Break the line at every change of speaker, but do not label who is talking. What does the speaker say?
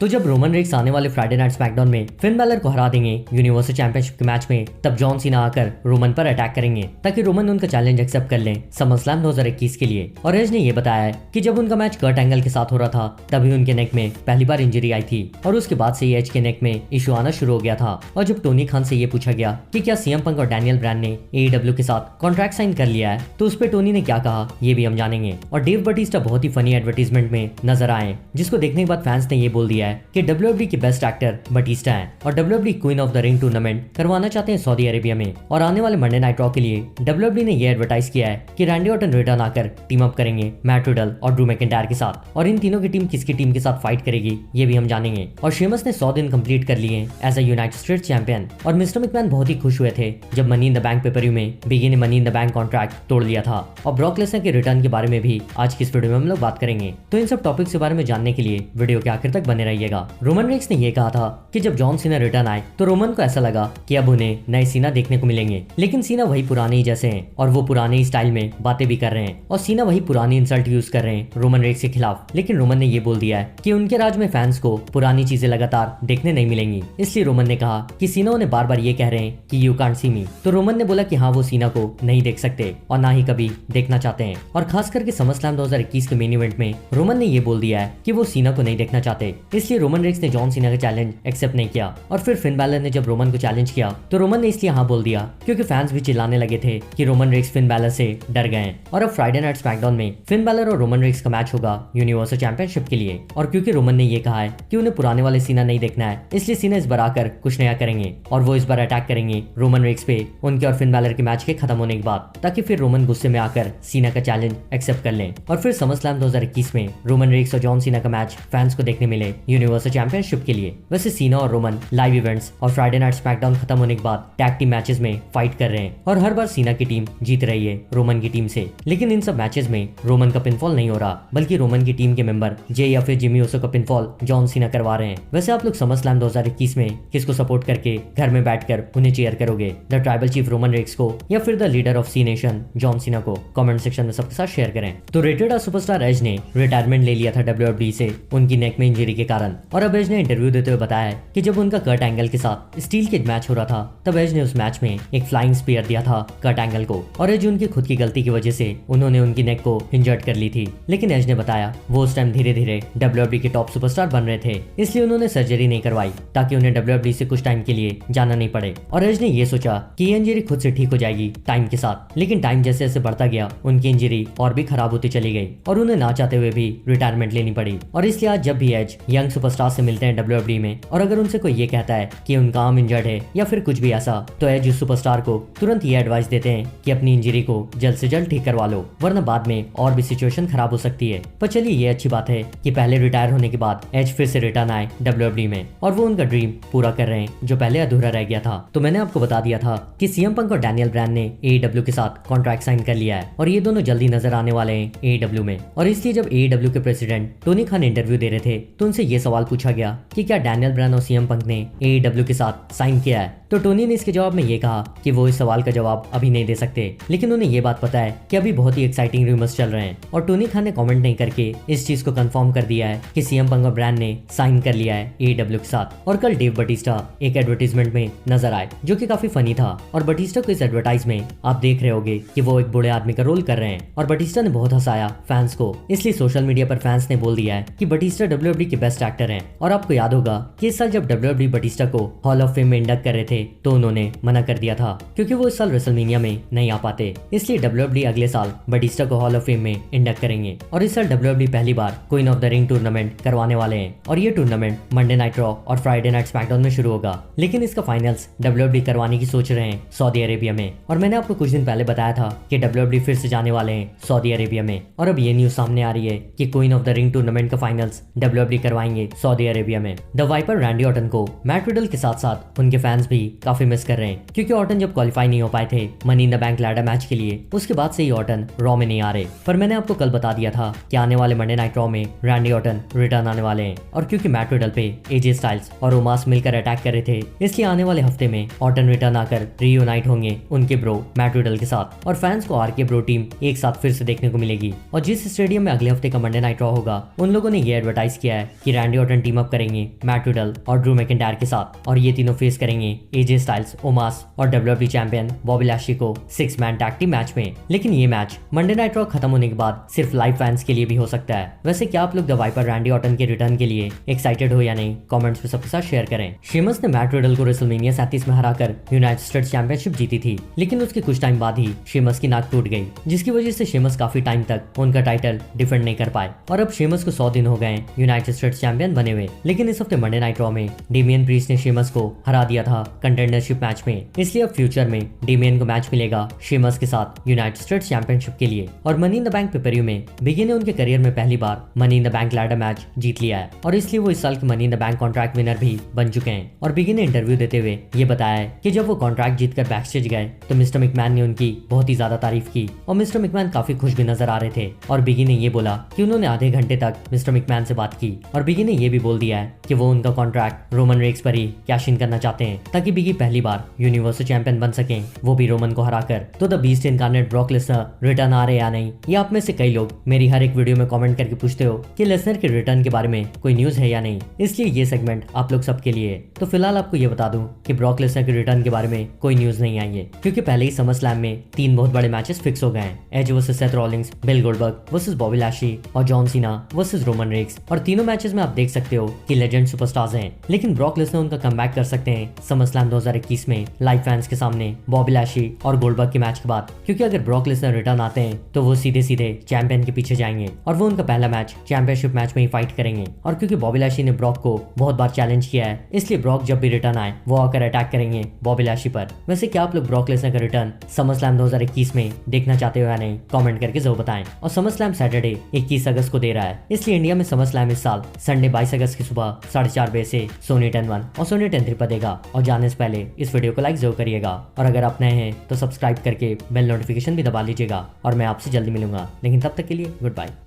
तो जब Roman racks आने वाले फ्राइडे नाइट स्मैकडाउन में फिन बैलर को हरा देंगे यूनिवर्सल चैंपियनशिप के मैच में, तब जॉन सीना आकर रोमन पर अटैक करेंगे ताकि रोमन उनका चैलेंज एक्सेप्ट कर लें समरस्लैम 2021 के लिए। और एज ने ये बताया है कि जब उनका मैच कर्ट एंगल के साथ हो रहा था तभी उनके नेक में पहली बार इंजरी आई थी और उसके बाद से एज के नेक में इशू आना शुरू हो गया था। और जब टोनी खान से ये पूछा गया कि क्या सीएम पंक और डैनियल ब्रायन ने AEW के साथ कॉन्ट्रैक्ट साइन कर लिया है, तो उस पर टोनी ने क्या कहा ये भी हम जानेंगे। और डेव बटिस्टा बहुत ही फनी एडवर्टीजमेंट में नजर आए, जिसको देखने के बाद फैंस ने ये बोल दिया है कि WWE के बेस्ट एक्टर बटिस्टा है और WWE queen of the ring tournament करवाना चाहते हैं सऊदी अरेबिया में। और आने वाले मंडे नाइट रॉ के लिए WWE ने यह एडवर्टाइज किया है कि रैंडी ऑर्टन रिटर्न आकर टीम अप करेंगे मैट रिडल और ड्रू मैकिंटायर के साथ, और इन तीनों की टीम किसकी टीम के साथ फाइट करेगी ये भी हम जानेंगे। और शेमस ने 100 दिन कंप्लीट कर लिए as a United States champion, और मिस्टर मैकमैन बहुत ही खुश हुए थे जब Money in the Bank paper में बिगी ने Money in the bank contract तोड़ लिया था। और ब्रॉक लेसनर के रिटर्न के बारे में भी आज की इस वीडियो में हम लोग बात करेंगे। तो इन सब टॉपिक्स के बारे में जानने के लिए वीडियो के आखिर तक बने रहिएगा। रोमन रेक्स ने यह कहा था कि जब जॉन सीना रिटर्न आए तो रोमन को ऐसा लगा कि अब उन्हें नए सीना देखने को मिलेंगे, लेकिन सीना वही पुराने ही जैसे हैं और वो पुराने ही स्टाइल में बातें भी कर रहे हैं, और सीना वही पुरानी इंसल्ट यूज कर रहे हैं रोमन रेक्स के खिलाफ। लेकिन रोमन ने ये बोल दिया है कि उनके राज में फैंस को पुरानी चीजें लगातार देखने नहीं मिलेंगी। इसलिए रोमन ने कहा कि सीना उन्हें बार बार ये कह रहे हैं कि यू कांट सी मी। तो रोमन ने बोला कि हाँ, वो सीना को नहीं देख सकते और ना ही कभी देखना चाहते हैं। और खास करके समरस्लैम 2021 के मेन इवेंट में रोमन ने ये बोल दिया है कि वो सीना को नहीं देखना चाहते। इसलिए रोमन रेक्स ने जॉन सीना का चैलेंज एक्सेप्ट नहीं किया। और फिर फिन बैलर ने जब रोमन को चैलेंज किया तो रोमन ने इसलिए हाँ बोल दिया क्योंकि फैंस भी चिल्लाने लगे थे कि रोमन रेक्स फिन बैलर से डर गए हैं। और अब फ्राइडे नाइट स्मैकडाउन में फिन बैलर और रोमन रेक्स का मैच होगा यूनिवर्सल चैंपियनशिप के लिए। और क्योंकि रोमन ने ये कहा है कि उन्हें पुराने वाले सीना नहीं देखना है, इसलिए सीना इस बार आकर कुछ नया करेंगे और वो इस बार अटैक करेंगे रोमन रेक्स पे उनके और फिन बैलर के मैच के खत्म होने के बाद, ताकि फिर रोमन गुस्से में आकर सीना का चैलेंज एक्सेप्ट कर लें। और फिर समरस्लैम 2021 में रोमन रेक्स और जॉन सीना का मैच फैंस को देखने मिले यूनिवर्सल चैंपियनशिप के लिए। वैसे सीना और रोमन लाइव इवेंट्स और फ्राइडे नाइट स्मैकडाउन खत्म होने के बाद टैग टीम मैचेस में फाइट कर रहे हैं और हर बार सीना की टीम जीत रही है रोमन की टीम से। लेकिन इन सब मैचेस में रोमन का पिनफॉल नहीं हो रहा, बल्कि रोमन की टीम के मेंबर जे या फिर जिमी ओसो का पिनफॉल जॉन सीना करवा रहे हैं। वैसे आप लोग समरस्लैम 2021 में किसको सपोर्ट करके घर में बैठकर उन्हें चीयर करोगे, the tribal chief Roman Reigns को या फिर the leader of Cenation John Cena को? कमेंट सेक्शन में सबके साथ शेयर करें। तो रेटेड सुपरस्टार एज ने रिटायरमेंट ले लिया था WWE से उनकी नेक में इंजरी के कारण, और अब एज ने इंटरव्यू देते हुए बताया है कि जब उनका कर्ट एंगल के साथ स्टील केज मैच हो रहा था तब एज ने उस मैच में एक फ्लाइंग स्पीयर दिया था कर्ट एंगल को, और एज उनकी खुद की गलती की वजह से उन्होंने उनकी नेक को इंजर्ड कर ली थी। लेकिन एज ने बताया वो उस टाइम धीरे धीरे WWE के टॉप सुपरस्टार बन रहे थे, इसलिए उन्होंने सर्जरी नहीं करवाई ताकि उन्हें WWE से कुछ टाइम के लिए जाना नहीं पड़े। और एज ने ये सोचा कि ये इंजरी खुद से ठीक हो जाएगी टाइम के साथ, लेकिन टाइम जैसे जैसे बढ़ता गया उनकी इंजरी और भी खराब होती चली गई और उन्हें ना चाहते हुए भी रिटायरमेंट लेनी पड़ी। और इसलिए आज जब भी एज यंग सुपरस्टार से मिलते हैं WWE में और अगर उनसे कोई ये कहता है कि उनका आर्म इंजर्ड है या फिर कुछ भी ऐसा, तो एज उस सुपरस्टार को तुरंत ये एडवाइस देते हैं कि अपनी इंजरी को जल्द से जल्द ठीक करवा लो, वरना बाद में और भी सिचुएशन खराब हो सकती है। पर चलिए ये अच्छी बात है कि पहले रिटायर होने के बाद एज फिर से रिटर्न आए WWE में और वो उनका ड्रीम पूरा कर रहे हैं जो पहले अधूरा रह गया था। तो मैंने आपको बता दिया था कि सीएम पंक और डैनियल ब्रायन ने AEW के साथ कॉन्ट्रैक्ट साइन कर लिया है और ये दोनों जल्दी नजर आने वाले हैं AEW में। और इसलिए जब AEW के प्रेसिडेंट टोनी खान इंटरव्यू दे रहे थे तो उनसे ये सवाल पूछा गया कि क्या डैनियल ब्रायन और सीएम पंक ने AEW के साथ साइन किया है, तो टोनी ने इसके जवाब में ये कहा कि वो इस सवाल का जवाब अभी नहीं दे सकते, लेकिन उन्हें ये बात पता है कि अभी बहुत ही एक्साइटिंग रूमर्स चल रहे हैं। और टोनी खान ने कमेंट नहीं करके इस चीज को कंफर्म कर दिया है कि सीएम पंक और ब्रायन ने साइन कर लिया है AEW के साथ। और कल डेव बटिस्टा एक एडवर्टीजमेंट में नजर आए जो कि काफी फनी था, और बटिस्टा को इस एडवर्टाइज में आप देख रहे होगे कि वो एक बूढ़े आदमी का रोल कर रहे हैं और बटिस्टा ने बहुत हंसाया फैंस को, इसलिए सोशल मीडिया पर फैंस ने बोल दिया है कि बटिस्टा WWE के बेस्ट एक्टर हैं। और आपको याद होगा कि इस साल जब WWE बटिस्टा को हॉल ऑफ फेम में इंडक्ट कर रहे थे तो उन्होंने मना कर दिया था क्योंकि वो इस साल रेसलमेनिया में नहीं आ पाते, इसलिए WWE अगले साल बटिस्टा को हॉल ऑफ फेम में इंडक्ट करेंगे। और इस साल WWE पहली बार queen of the ring tournament करवाने वाले हैं और ये टूर्नामेंट मंडे नाइट रॉ और फ्राइडे नाइट स्मैकडाउन में शुरू होगा, लेकिन इसका फाइनल्स WWE करवाने की सोच रहे हैं सऊदी अरेबिया में। और मैंने आपको कुछ दिन पहले बताया था कि WWE फिर से जाने वाले हैं सऊदी अरेबिया में, और अब ये न्यूज सामने आ रही है कि queen of the ring tournament का फाइनल्स WWE करवाएंगे सऊदी अरेबिया में। द वाइपर रैंडी ऑर्टन को मैट रिडल के साथ साथ उनके फैंस भी काफी मिस कर रहे हैं क्योंकि ऑर्टन जब क्वालिफाई नहीं हो पाए थे money in the bank ladder match के लिए, उसके बाद से ही ऑर्टन रॉ में नहीं आ रहे। पर मैंने आपको कल बता दिया था कि आने वाले मंडे नाइट रॉ में रैंडी ऑर्टन रिटर्न आने वाले हैं, और क्योंकि मैट रिडल पे AJ स्टाइल्स और ओमास मिलकर अटैक कर रहे थे, इसलिए आने वाले हफ्ते में ऑर्टन रिटर्न आकर रीयूनाइट होंगे उनके ब्रो मैट रिडल के साथ, और फैंस को RK ब्रो टीम एक साथ फिर से देखने को मिलेगी। और जिस स्टेडियम में अगले हफ्ते का मंडे नाइट रॉ होगा उन लोगों ने ये एडवर्टाइज किया है कि रैंडी ऑर्टन टीम अप करेंगे मैट रिडल और ड्रू मैकिंटायर के साथ और ये तीनों फेस करेंगे एजे स्टाइल्स, ओमास और WWE चैंपियन बॉबी लैशली को 6 मैन टैग टीम मैच में। लेकिन ये मैच मंडे नाइट रॉ खत्म होने के बाद सिर्फ लाइव फैंस के लिए भी हो सकता है। वैसे क्या आप लोग द वाइपर रैंडी ऑर्टन के रिटर्न के लिए एक्साइटेड हो या नहीं, कमेंट्स में सबके साथ शेयर करें। शेमस ने मैट रिडल को रेसलमेनिया 37 में हराकर यूनाइटेड स्टेट्स चैंपियनशिप जीती थी, लेकिन उसके कुछ टाइम बाद ही शेमस की नाक टूट गई, जिसकी वजह से शेमस काफी टाइम तक उनका टाइटल डिफेंड नहीं कर पाए और अब शेमस को 100 दिन हो गए यूनाइटेड स्टेट्स चैंपियन बने हुए। लेकिन इस हफ्ते मंडे नाइट रॉ में डेमियन प्रीस्ट ने शेमस को हरा दिया था कंटेंडरशिप मैच में, इसलिए अब फ्यूचर में डेमियन को मैच मिलेगा शेमस के साथ यूनाइटेड स्टेट्स चैंपियनशिप के लिए। और money in the bank pay per view में बिगी ने उनके करियर में पहली बार money in the bank ladder match जीत लिया है और इसलिए वो इस साल के money in the bank contract winner भी बन चुके हैं। और बिगी ने इंटरव्यू देते हुए ये बताया है कि जब वो कॉन्ट्रैक्ट जीतकर बैकस्टेज गए तो मिस्टर मैकमैन ने उनकी बहुत ही ज्यादा तारीफ की और मिस्टर मैकमैन काफी खुश भी नजर आ रहे थे। और बिगी ने ये बोला कि उन्होंने आधे घंटे तक मिस्टर मैकमैन से बात की और बिगी ने ये भी बोल दिया है कि वो उनका कॉन्ट्रैक्ट रोमन रेक्स पर ही कैश इन करना चाहते हैं ताकि बिगी पहली बार यूनिवर्सल चैंपियन बन सके, वो भी रोमन को हराकर। तो the Beast Incarnate Brock Lesnar return आ रहे या नहीं, ये आप में से कई लोग मेरी हर एक वीडियो में कमेंट करके पूछते हो कि लेसनर के रिटर्न के बारे में कोई न्यूज है या नहीं, इसलिए ये सेगमेंट आप लोग सबके लिए है। तो फिलहाल आपको ये बता दूं कि ब्रॉक लेसनर के रिटर्न के बारे में कोई न्यूज नहीं आई है, क्योंकि पहले ही समरस्लैम में 3 बहुत बड़े मैचेस फिक्स हो गए हैं। Edge versus Seth Rollins, Bill Goldberg versus Bobby Lashley और John Cena versus Roman Reigns, और तीनों मैचेस में आप देख सकते हो कि लेजेंड सुपरस्टार्स हैं। लेकिन ब्रॉक लेसनर उनका कमबैक कर सकते हैं समरस्लैम 2021 में लाइव फैंस के सामने बॉबी लैशली और गोल्डबर्ग के मैच के बाद, क्योंकि अगर ब्रॉक लेसनर रिटर्न आते हैं तो वो सीधे सीधे चैंपियन के पीछे जाएंगे और वो उनका पहला मैच चैंपियनशिप मैच में ही फाइट करेंगे। और क्योंकि बॉबी लैशली ने ब्रॉक को बहुत बार चैलेंज किया है, इसलिए ब्रॉक जब भी रिटर्न आए वो आकर अटैक करेंगे बॉबी लैशली पर। वैसे क्या आप लोग ब्रॉक लेसनर का रिटर्न समरस्लैम 2021 में देखना चाहते हो या नहीं, कमेंट करके जरूर बताएं। और समरस्लैम सैटरडे 21 अगस्त को दे रहा है, इसलिए इंडिया में समरस्लैम इस साल संडे 22 अगस्त की सुबह 4:30 बजे से सोनी 10 और सोनी 10 पर देगा। और जाने से पहले इस वीडियो को लाइक जरूर करिएगा और अगर आप नए हैं तो सब्सक्राइब करके बेल नोटिफिकेशन भी दबा लीजिएगा और मैं आपसे जल्दी मिलूंगा। लेकिन तब तक के लिए गुड बाय।